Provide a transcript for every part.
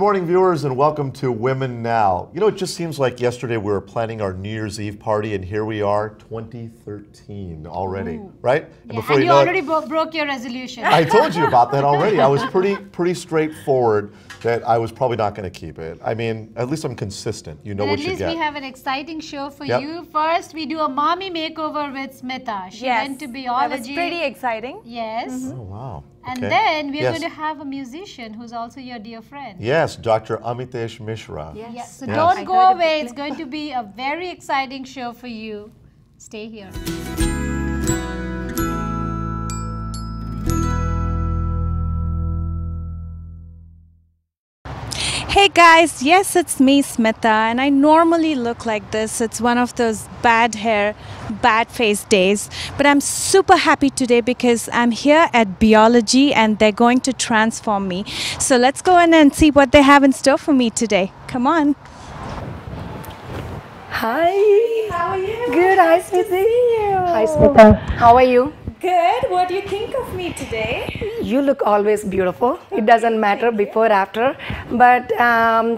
morning, viewers, and welcome to Women Now. You know, it just seems like yesterday we were planning our New Year's Eve party, and here we are, 2013 already, right? Yeah, and you already broke your resolution. I told you about that already. I was pretty straightforward that I was probably not going to keep it. I mean, at least I'm consistent. You know what you get. At least we have an exciting show for you. First, we do a mommy makeover with Smita. She went to biology. That was pretty exciting. Yes. Oh, wow. And then we are going to have a musician who's also your dear friend. Yes, Dr. Amitesh Mishra. Yes. So don't go away. It's going to be a very exciting show for you. Stay here. Hey guys, yes, it's me, Smita, and I normally look like this. It's one of those bad hair, bad face days, but I'm super happy today because I'm here at biology and they're going to transform me. So let's go in and see what they have in store for me today. Come on. Hi. How are you? Good. Nice to see you. Hi, Smita. How are you? Good. What do you think of me today? You look always beautiful. It doesn't matter before, after. But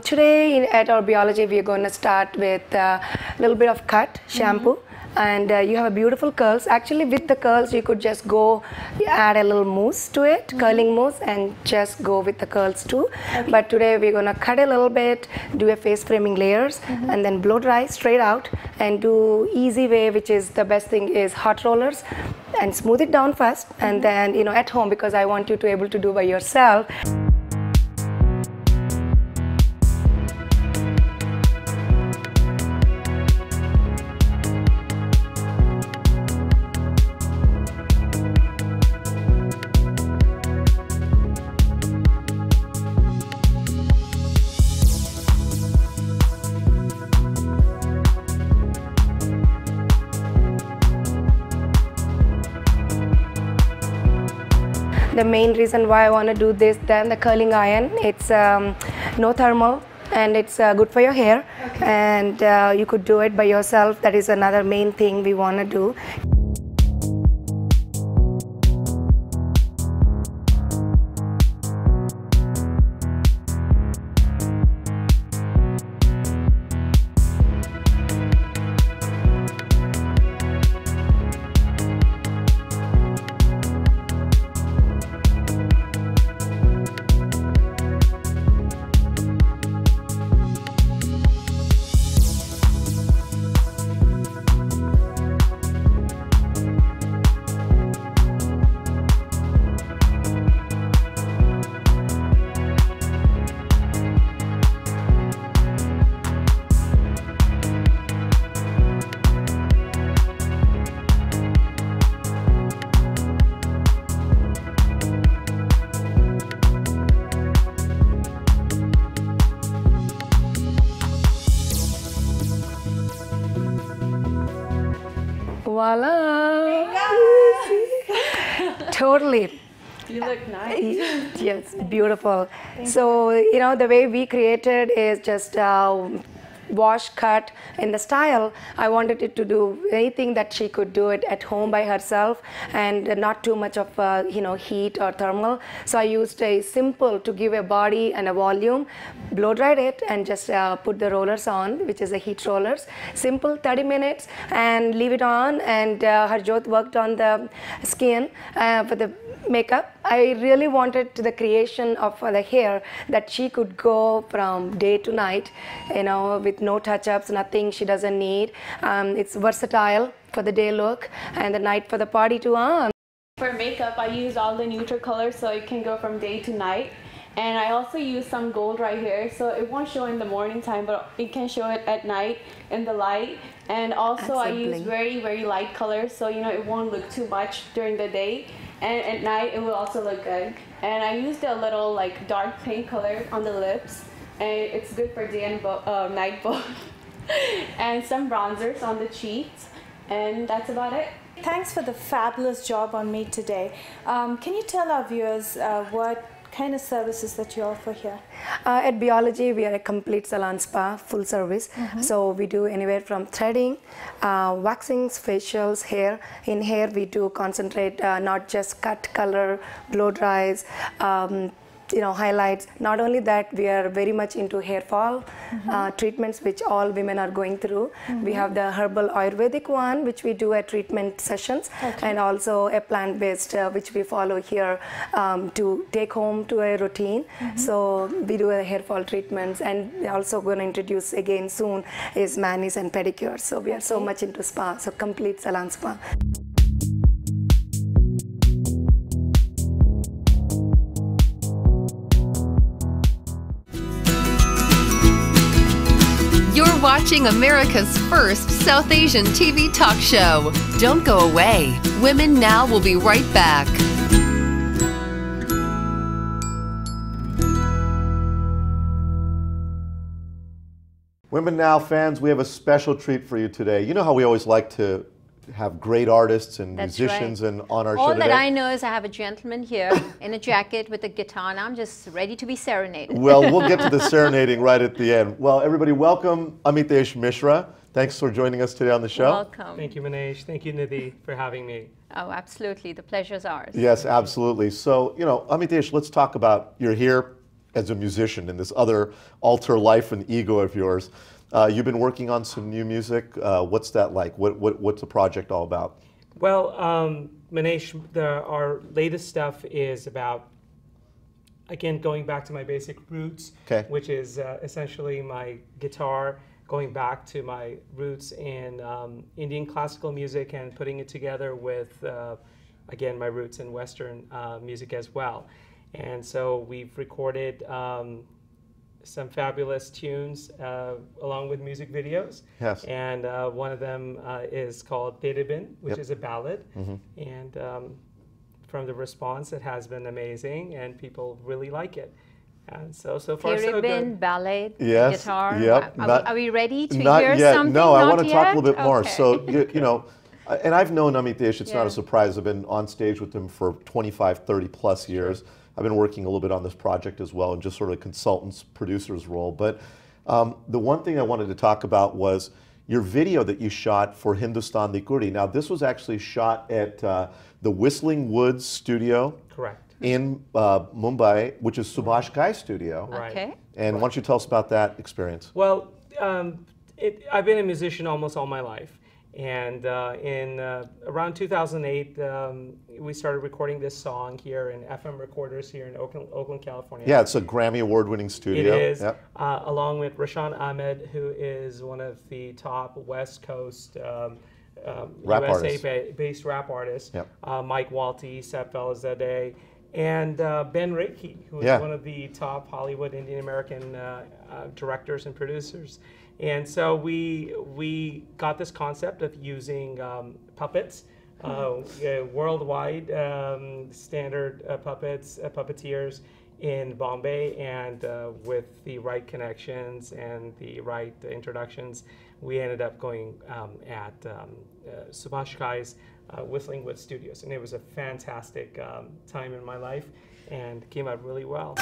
today at our biology, we are going to start with a little bit of cut shampoo. And you have a beautiful curls. Actually, with the curls, you could just go add a little mousse to it, curling mousse, and just go with the curls too. But today we're gonna cut a little bit, do a face framing layers, and then blow dry straight out, and do easy way, which is the best thing is hot rollers, and smooth it down first, and then at home, because I want you to able to do by yourself. The main reason why I want to do this than the curling iron, it's no thermal and it's good for your hair, and you could do it by yourself. That is another main thing we want to do. Voila! Totally. You look nice. Yes, beautiful. So, the way we created is just wash, cut in the style. I wanted it to do anything that she could do it at home by herself, and not too much of heat or thermal. So I used a simple to give a body and a volume, blow dried it, and just put the rollers on, which is a heat rollers. Simple, 30 minutes, and leave it on. And Harjot worked on the skin for the makeup. I really wanted to the creation of the hair that she could go from day to night, with no touch-ups, nothing she doesn't need. It's versatile for the day look and the night for the party too on. For makeup, I use all the neutral colors so it can go from day to night. And I also use some gold right here, so it won't show in the morning time, but it can show it at night in the light. And also I use very, very light colors, so it won't look too much during the day. And at night, it will also look good. And I used a little dark pink color on the lips, and it's good for day and night both. And some bronzers on the cheeks, and that's about it. Thanks for the fabulous job on me today. Can you tell our viewers what kind of services that you offer here? At Biology, we are a complete salon spa, full service. So we do anywhere from threading, waxings, facials, hair. In hair, we do concentrate, not just cut, color, blow dries, highlights. Not only that, we are very much into hair fall treatments, which all women are going through. We have the herbal Ayurvedic one, which we do at treatment sessions, and also a plant-based, which we follow here to take home to a routine. So we do a hair fall treatments, and we're also going to introduce again soon is manis and pedicures. So we are so much into spa, so complete salon spa. You're watching America's first South Asian TV talk show. Don't go away. Women Now will be right back. Women Now fans, we have a special treat for you today. You know how we always like to have great artists and musicians and on our show today? All that I know is I have a gentleman here in a jacket with a guitar, and I'm just ready to be serenaded. Well, we'll get to the serenading right at the end. Well, everybody, welcome Amitesh Mishra. Thanks for joining us today on the show. Welcome. Thank you, Manish. Thank you, Nidhi, for having me. Oh, absolutely. The pleasure's ours. Yes, absolutely. So, Amitesh, let's talk about, you're here as a musician in this other alter life and ego of yours. You've been working on some new music. What's that like? What's the project all about? Well, Manish, our latest stuff is about, again, going back to my basic roots, which is essentially my guitar, going back to my roots in Indian classical music and putting it together with, again, my roots in Western music as well. And so we've recorded some fabulous tunes along with music videos. Yes. And one of them is called Tere Bin, which is a ballad. And from the response, it has been amazing, and people really like it. And so far, so good. Ballad, yes. guitar. Yep. Are we ready to not hear yet. something? No, I want to yet? talk a little bit more. Okay. So, and I've known Amitesh, it's not a surprise. I've been on stage with him for 25, 30 plus years. I've been working a little bit on this project as well, in just sort of a consultant's, producer's role. But the one thing I wanted to talk about was your video that you shot for Hindustan Di Kudi. Now, this was actually shot at the Whistling Woods studio. Correct. In Mumbai, which is Subhash Ghai's studio. Right. Okay. And why don't you tell us about that experience? Well, I've been a musician almost all my life. And in around 2008, we started recording this song here in FM recorders here in Oakland, California. Yeah, it's a Grammy award-winning studio. It is, yep. Along with Rashan Ahmed, who is one of the top West Coast USA-based rap artists. Yep. Mike Walty, Seth Felizadeh, and Ben Reiki, who is one of the top Hollywood Indian-American directors and producers. And so we got this concept of using puppets, worldwide standard puppeteers in Bombay, and with the right connections and the right introductions, we ended up going at Subhash Ghai's Whistling Woods Studios, and it was a fantastic time in my life, and came out really well.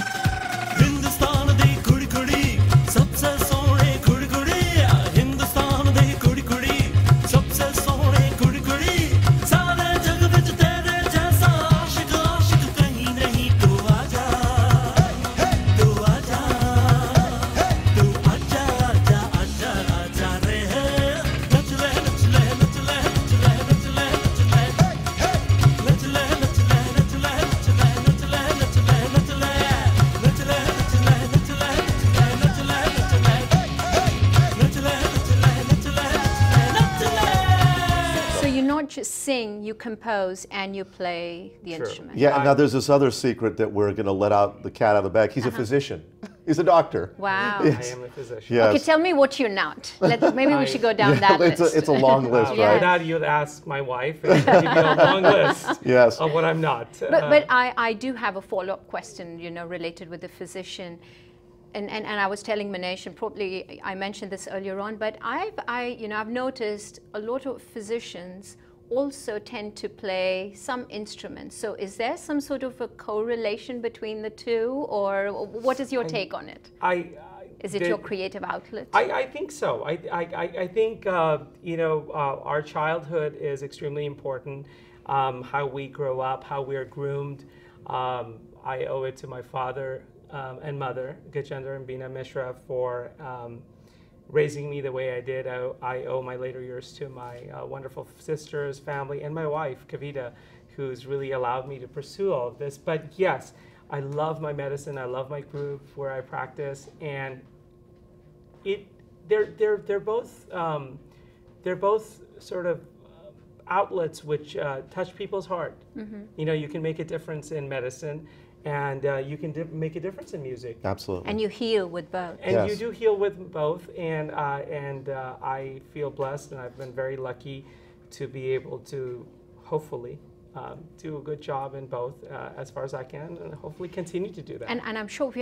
Just sing, you compose, and you play the instrument. Yeah, now there's this other secret that we're going to let out the cat out of the bag. He's a physician. He's a doctor. Wow. Yes. I am a physician. Yes. Okay, tell me what you're not. Maybe we should go down that list. It's a long list, right? For that, you'd ask my wife, and she'd give you a long list of what I'm not. But I do have a follow-up question, related with the physician. And I was telling Manish, and probably I mentioned this earlier on, but I've noticed a lot of physicians also tend to play some instruments. So is there some sort of a correlation between the two, or what is your take on it? Is it your creative outlet? I think so. I think our childhood is extremely important. How we grow up, how we're groomed. I owe it to my father and mother, Gajendra and Bina Mishra, for raising me the way I did. I owe my later years to my wonderful sisters, family, and my wife, Kavita, who's really allowed me to pursue all of this. But yes, I love my medicine. I love my group where I practice, and they're both sort of outlets which touch people's heart. You know, you can make a difference in medicine, and you can make a difference in music. Absolutely. And you heal with both. And Yes. you do heal with both, and I feel blessed, and I've been very lucky to be able to hopefully do a good job in both as far as I can, and hopefully continue to do that. And I'm sure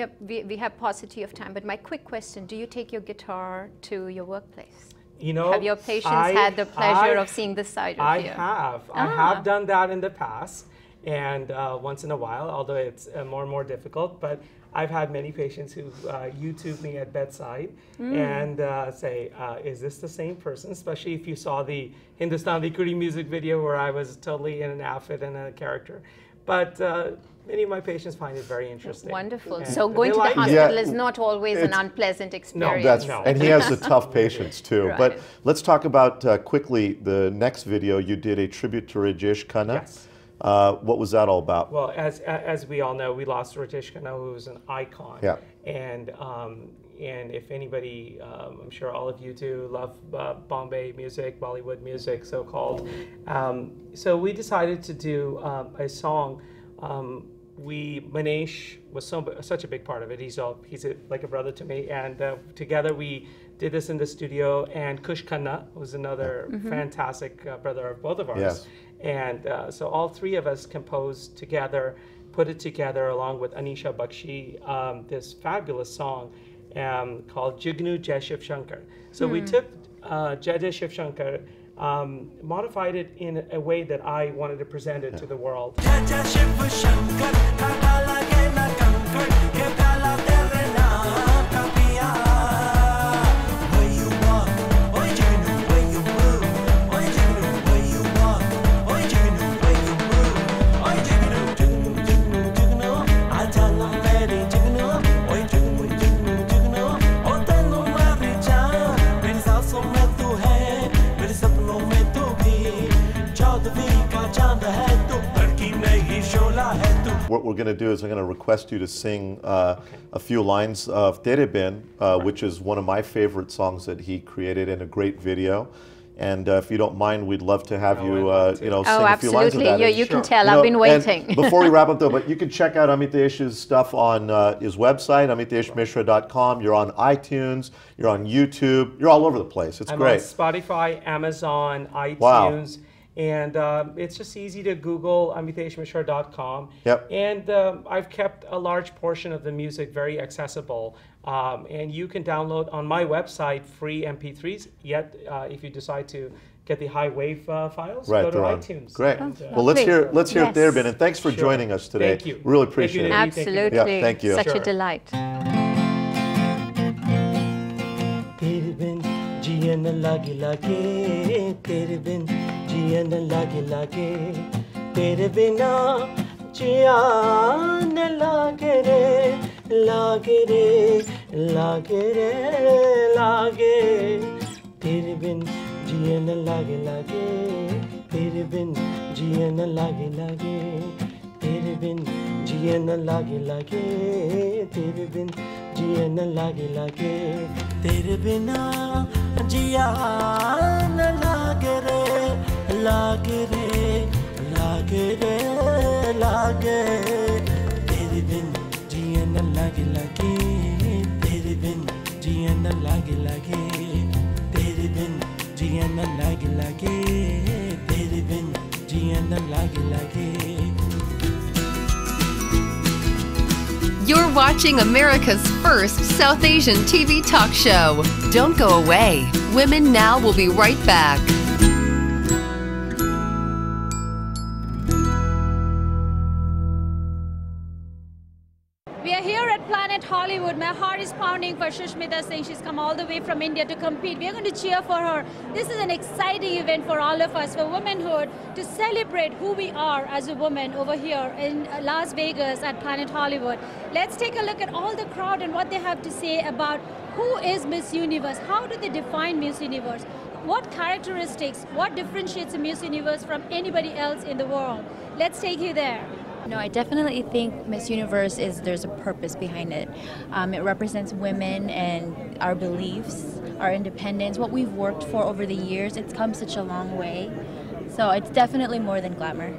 we have paucity of time, but my quick question, do you take your guitar to your workplace? You know, have your patients had the pleasure of seeing this side of you? I have done that in the past, and once in a while, although it's more and more difficult, but I've had many patients who YouTube me at bedside and say, is this the same person? Especially if you saw the Hindustani Kuri music video where I was totally in an outfit and a character. But many of my patients find it very interesting. Wonderful. And so going to the hospital is not always an unpleasant experience. And he has the tough patients too. Right. But let's talk about quickly the next video. You did a tribute to Rajesh Khanna. Yes. What was that all about? Well, as we all know, we lost Rajesh Khanna, who was an icon. Yeah. And if anybody, I'm sure all of you do, love Bombay music, Bollywood music, so-called. So we decided to do a song. Manesh was such a big part of it. He's like a brother to me, and together we did this in the studio. And Kush Khanna was another fantastic brother of both of ours. Yes. And so all three of us composed together, put it together along with Anisha Bakshi, this fabulous song called Jignu Jai Shiv Shankar. So we took Jai Jai Shiv Shankar, modified it in a way that I wanted to present it to the world. What we're going to do is I'm going to request you to sing a few lines of Tere Bin, which is one of my favorite songs that he created in a great video. And if you don't mind, we'd love to have you, sing a few lines of that. Yeah, you can tell. I've been waiting. Before we wrap up, though, but you can check out Amitesh's stuff on his website, amiteshmishra.com. You're on iTunes. You're on YouTube. You're all over the place. It's great. I'm on Spotify, Amazon, iTunes. Wow. And it's just easy to Google amiteshmishra.com. Yep. And I've kept a large portion of the music very accessible. And you can download on my website free MP3s. Yet, if you decide to get the high wave files, go to iTunes. Great. And, well, let's hear Tere Bin. And thanks for joining us today. Thank you. Really appreciate it. Absolutely. Yeah, thank you. Such a delight. Tere bin jiyan lage lage, tere bin jiyan lage lage, tere bina jiyan lage re, lage re, lage re, lage. Tere bin jiyan lage lage, tere bin jiyan lage lage, tere bin jiyan lage lage, tere bin jiyan lage lage, tere bina jiyan lage re, lage re, lage re, lage. Tere bin jiyan lage lage, tere bin jiyan lage lage, tere bin jiyan lage lage, tere bin jiyan lage lage. You're watching America's first South Asian TV talk show. Don't go away. Women Now will be right back. We are here at Planet Hollywood. मैं my heart is pounding for Sushmita Sen. She's come all the way from India to compete. We are going to cheer for her. This is an exciting event for all of us, for womanhood, to celebrate who we are as a woman over here in Las Vegas at Planet Hollywood. Let's take a look at all the crowd and what they have to say about who is Miss Universe. How do they define Miss Universe? What characteristics, what differentiates a Miss Universe from anybody else in the world? Let's take you there. No, I definitely think Miss Universe there's a purpose behind it. It represents women and our beliefs, our independence, what we've worked for over the years. It's come such a long way. So it's definitely more than glamour.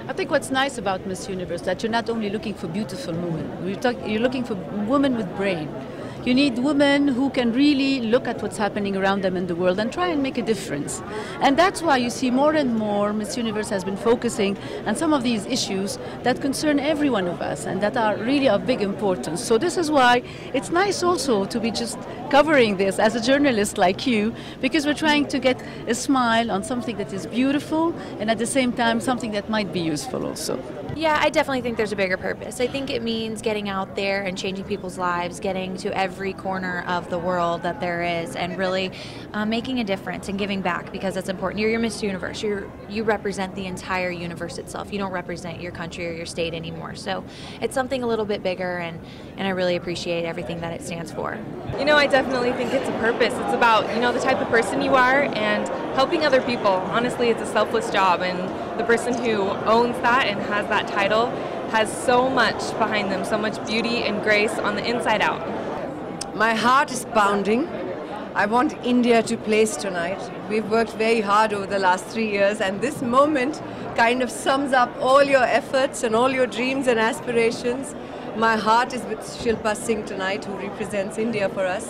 I think what's nice about Miss Universe that you're not only looking for beautiful women, you're looking for women with brain. You need women who can really look at what's happening around them in the world and try and make a difference. And that's why you see more and more Miss Universe has been focusing on some of these issues that concern every one of us and that are really of big importance. So this is why it's nice also to be just covering this as a journalist like you, because we're trying to get a smile on something that is beautiful and at the same time something that might be useful also. Yeah, I definitely think there's a bigger purpose. I think it means getting out there and changing people's lives, getting to every corner of the world that there is, and really making a difference and giving back, because that's important. You're your Miss Universe. You represent the entire universe itself. You don't represent your country or your state anymore. So it's something a little bit bigger, and I really appreciate everything that it stands for. You know, I definitely think it's a purpose. It's about, you know, the type of person you are and helping other people. Honestly, it's a selfless job, and the person who owns that and has that title has so much behind them, so much beauty and grace on the inside out. My heart is pounding. I want India to place tonight. We've worked very hard over the last 3 years, and this moment kind of sums up all your efforts and all your dreams and aspirations. My heart is with Shilpa Singh tonight, who represents India for us.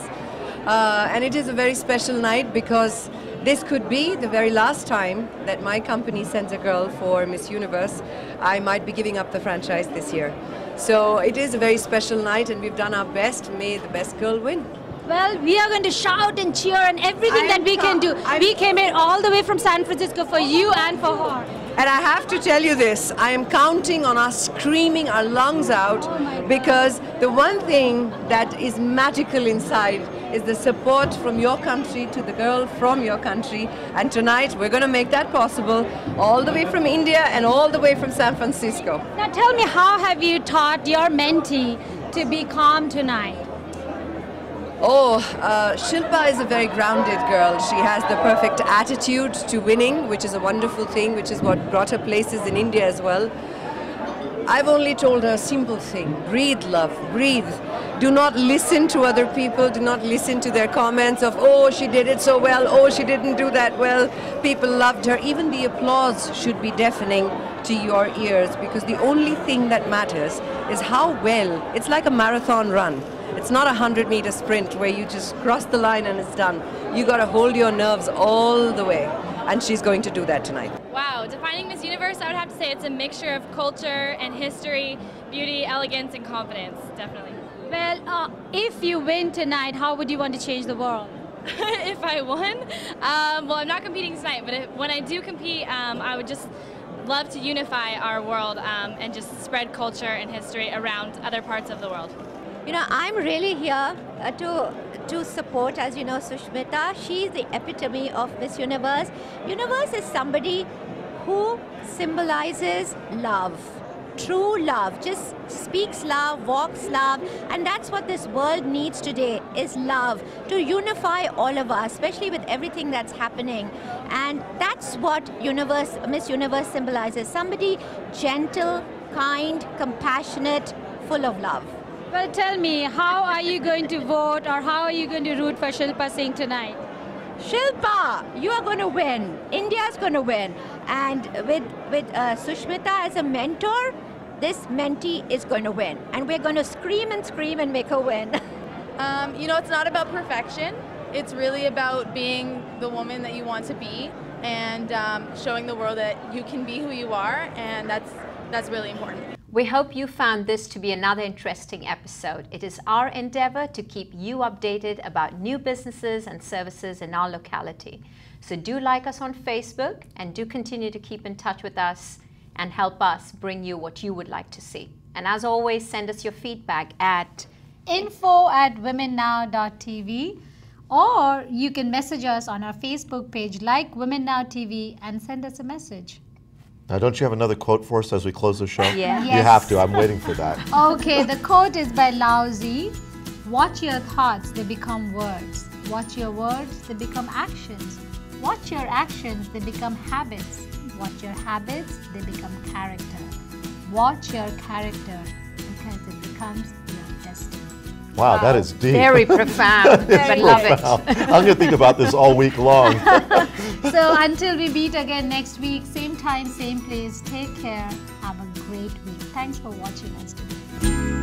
And it is a very special night because this could be the very last time that my company sends a girl for Miss Universe. I might be giving up the franchise this year. So it is a very special night, and we've done our best. May the best girl win. Well, we are going to shout and cheer and everything that we can do. We came here all the way from San Francisco for you and for her. And I have to tell you this, I am counting on us screaming our lungs out, because the one thing that is magical inside is the support from your country to the girl from your country. And tonight we're going to make that possible, all the way from India and all the way from San Francisco. Now tell me, how have you taught your mentee to be calm tonight? Shilpa is a very grounded girl. She has the perfect attitude to winning, which is a wonderful thing, which is what brought her places in India as well. I've only told her a simple thing: breathe, love, breathe. Do not listen to other people, do not listen to their comments of, oh, she did it so well, oh, she didn't do that well. People loved her. Even the applause should be deafening to your ears, because the only thing that matters is how well. It's like a marathon run. It's not a 100-meter sprint where you just cross the line and it's done. You got to hold your nerves all the way, and she's going to do that tonight. Wow, defining Miss Universe, I would have to say it's a mixture of culture and history, beauty, elegance, and confidence, definitely. Well, if you win tonight, how would you want to change the world? If I won? Well, I'm not competing tonight, but when I do compete, I would just love to unify our world and just spread culture and history around other parts of the world. You know, I'm really here to support, as you know, Sushmita. She's the epitome of Miss Universe. Universe is somebody who symbolizes love, true love, just speaks love, walks love, and that's what this world needs today, is love, to unify all of us, especially with everything that's happening. And that's what Miss Universe symbolizes, somebody gentle, kind, compassionate, full of love. Well, tell me, how are you going to vote, or how are you going to root for Shilpa Singh tonight? Shilpa, you are going to win. India's going to win. And with Sushmita as a mentor, this mentee is going to win. And we're going to scream and make her win. You know, it's not about perfection. It's really about being the woman that you want to be, and showing the world that you can be who you are, and that's really important. We hope you found this to be another interesting episode. It is our endeavor to keep you updated about new businesses and services in our locality. So do like us on Facebook, and do continue to keep in touch with us and help us bring you what you would like to see. And as always, send us your feedback at info@womennow.tv, or you can message us on our Facebook page, like Women Now TV, and send us a message. Now, don't you have another quote for us as we close the show? Yeah. You have to. I'm waiting for that. Okay, the quote is by Lao Tzu. Watch your thoughts, they become words. Watch your words, they become actions. Watch your actions, they become habits. Watch your habits, they become character. Watch your character, because it becomes your destiny. Wow, that is deep. Very profound. I love it. I'm going to think about this all week long. So until we meet again next week, same time, same place, take care. Have a great week. Thanks for watching us today.